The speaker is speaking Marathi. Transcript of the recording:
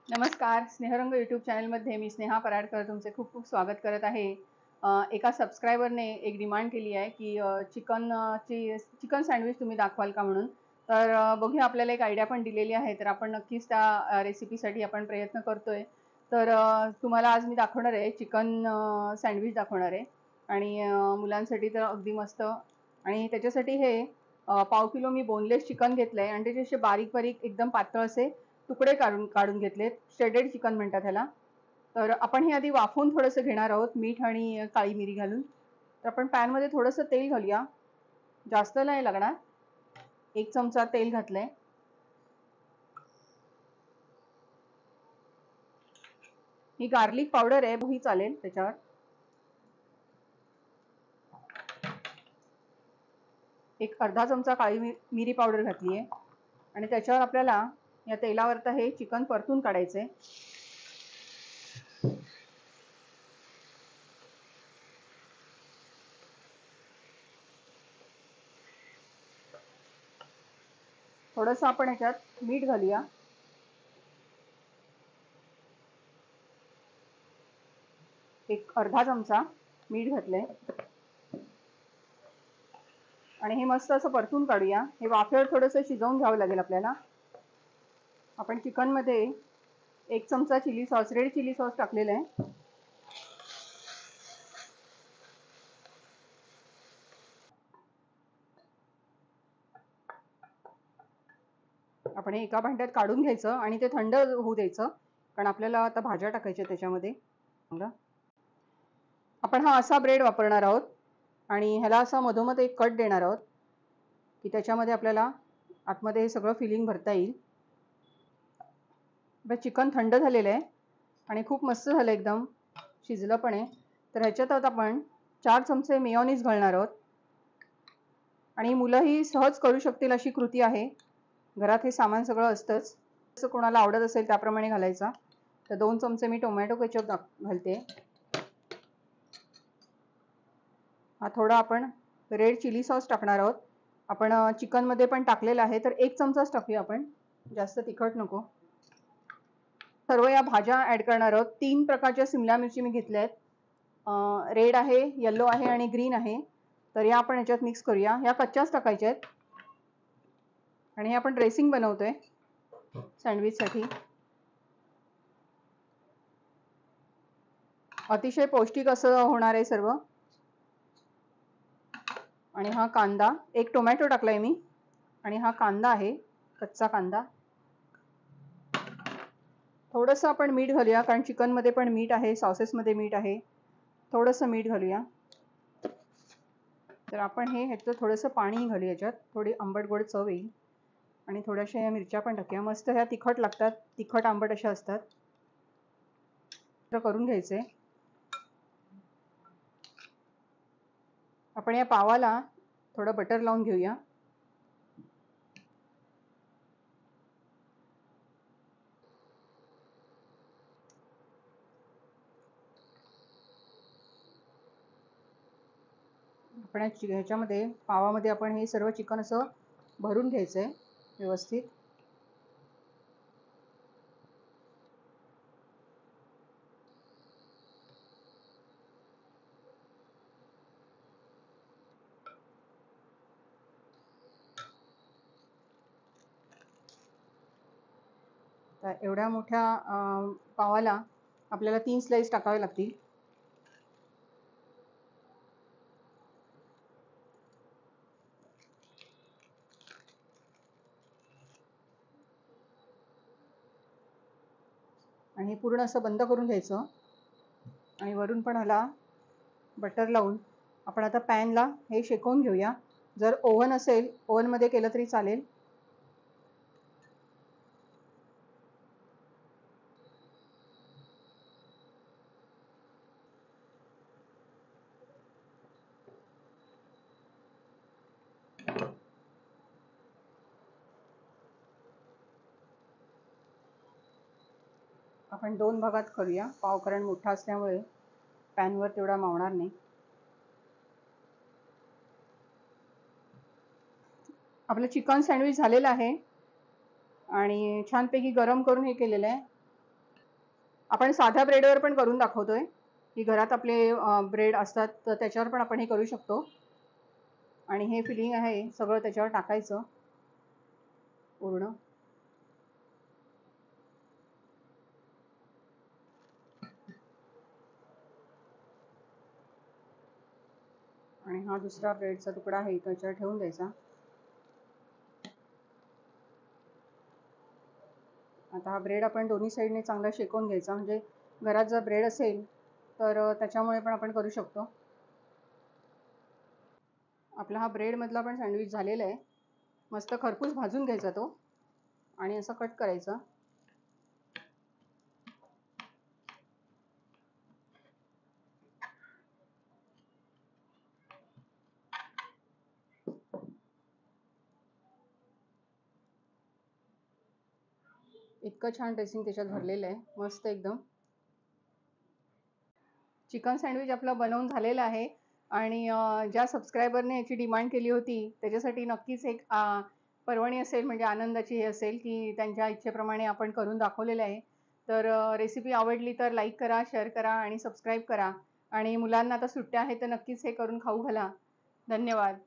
नमस्कार. स्नेहरंग यूट्यूब चॅनलमध्ये मी स्नेहा पराडकर तुमचे खूप खूप स्वागत करत आहे. एका सबस्क्रायबरने एक डिमांड केली आहे की चिकन सँडविच तुम्ही दाखवाल का म्हणून. तर बघूया, आपल्याला एक आयडिया पण दिलेली आहे, तर आपण नक्कीच त्या रेसिपीसाठी आपण प्रयत्न करतोय. तर तुम्हाला आज मी दाखवणार आहे चिकन सँडविच दाखवणार आहे. आणि मुलांसाठी तर अगदी मस्त. आणि त्याच्यासाठी हे पाव किलो मी बोनलेस चिकन घेतलं आहे आणि त्याचे असे बारीक बारीक एकदम पातळ असे तुकडे काढून काढून घेतलेत. श्रेडेड चिकन म्हणतात ह्याला. तर आपण हे आधी वाफवून थोडंसं घेणार आहोत, मीठ आणि काळी मिरी घालून. तर आपण पॅनमध्ये थोडंसं तेल घालूया. जास्त नाही लागणार. 1 चमचा तेल घातलंय. ही गार्लिक पावडर आहे, ही चालेल त्याच्यावर. एक अर्धा चमचा काळी मिरी पावडर घातली आहे. आणि त्याच्यावर आपल्याला या तेलावर तर हे चिकन परतून काढायचंय. थोडंसं आपण ह्याच्यात मीठ घालूया. एक अर्धा चमचा मीठ घातलंय. आणि हे मस्त असं परतून काढूया. हे वाफेवर थोडंसं शिजवून घ्यावं लागेल आपल्याला. आपण चिकनमध्ये 1 चमचा chilli sauce, red chilli sauce टाकलेला आहे. आपण हे एका भांड्यात काढून घ्यायचं आणि ते थंड होऊ द्यायचं, कारण आपल्याला आता भाज्या टाकायच्या त्याच्यामध्ये. आपण हा असा ब्रेड वापरणार आहोत आणि ह्याला असा मधोमध एक कट देणार आहोत की त्याच्यामध्ये आपल्याला आतमध्ये हे सगळं फिलिंग भरता येईल. चिकन थंड झालेलं आहे आणि खूप मस्त झालं, एकदम शिजलं पण आहे. तर ह्याच्यात आपण 4 चमचे मेयोनीज घालणार आहोत. आणि मुलंही सहज करू शकतील अशी कृती आहे. घरात हे सामान सगळं असतंच. जसं कोणाला आवडत असेल त्याप्रमाणे घालायचा. तर 2 चमचे मी टोमॅटो केचप घालते. हा थोडा आपण रेड चिली सॉस टाकणार आहोत. आपण चिकनमध्ये पण टाकलेला आहे, तर 1 चमचाच टाकूया आपण, जास्त तिखट नको. सर्व या भाज्या ॲड करणार आहोत. 3 प्रकारच्या शिमला मिरची मी घेतल्या आहेत. रेड आहे, येलो आहे आणि ग्रीन आहे. तर या आपण ह्याच्यात मिक्स करूया. ह्या कच्च्याच टाकायच्या आहेत. आणि हे आपण ड्रेसिंग बनवतोय सँडविचसाठी. अतिशय पौष्टिक असं होणार आहे सर्व. आणि हा कांदा, एक टोमॅटो टाकलाय मी. आणि हा कांदा आहे, कच्चा कांदा. थोडंसं आपण मीठ घालूया, कारण चिकनमध्ये पण मीठ आहे, सॉसेसमध्ये मीठ आहे. थोडंसं मीठ घालूया. तर आपण ह्याचं थोडंसं पाणी घालूया याच्यात, थोडी आंबट गोड चव येईल. आणि थोड्याशा या मिरच्या पण टाकूया. मस्त ह्या तिखट लागतात, तिखट आंबट अशा असतात. तर करून घ्यायचे. आपण या पावाला थोडं बटर लावून घेऊया. आपण ह्याच्यामध्ये पावामध्ये आपण हे सर्व चिकन असं भरून घ्यायचंय व्यवस्थित. तर एवढ्या मोठ्या पावाला आपल्याला 3 स्लाइस टाकावे लागतील. आणि हे पूर्ण असं बंद करून घ्यायचं. आणि वरून पण ह्याला बटर लावून आपण आता पॅनला हे शेकवून घेऊया. जर ओव्हन असेल, ओव्हनमध्ये केलं तरी चालेल. आपण 2 भागात करूया पाव, कारण मोठा असल्यामुळे पॅनवर तेवढा मावणार नाही. आपलं चिकन सँडविच झालेलं आहे आणि छानपैकी गरम करून हे केलेलं आहे. आपण साध्या ब्रेडवर पण करून दाखवतोय की घरात आपले ब्रेड असतात तर त्याच्यावर पण आपण हे करू शकतो. आणि हे फिलिंग आहे सगळं त्याच्यावर टाकायचं पूर्ण. आणि हा दुसरा ब्रेडचा तुकडा आहे त्याच्यावर ठेवून द्यायचा. आता हा ब्रेड आपण दोन्ही साईडने चांगला शेकून घ्यायचा, म्हणजे घरात जर ब्रेड असेल तर त्याच्यामुळे पण आपण करू शकतो. आपला हा ब्रेड मधला पण सँडविच झालेला आहे. मस्त खरपूस भाजून घ्यायचा तो आणि असं कट करायचा. इतकं छान ड्रेसिंग त्याच्यात भरलेलं आहे, मस्त एकदम. चिकन सँडविच आपलं बनवून झालेलं आहे. आणि ज्या सबस्क्रायबरने याची डिमांड केली होती त्याच्यासाठी नक्कीच एक पर्वणी असेल, म्हणजे आनंदाची हे असेल की त्यांच्या इच्छेप्रमाणे आपण करून दाखवलेलं आहे. तर रेसिपी आवडली तर लाईक करा, शेअर करा आणि सबस्क्राईब करा. आणि मुलांना आता सुट्ट्या आहेत तर नक्कीच हे करून खाऊ घाला. धन्यवाद.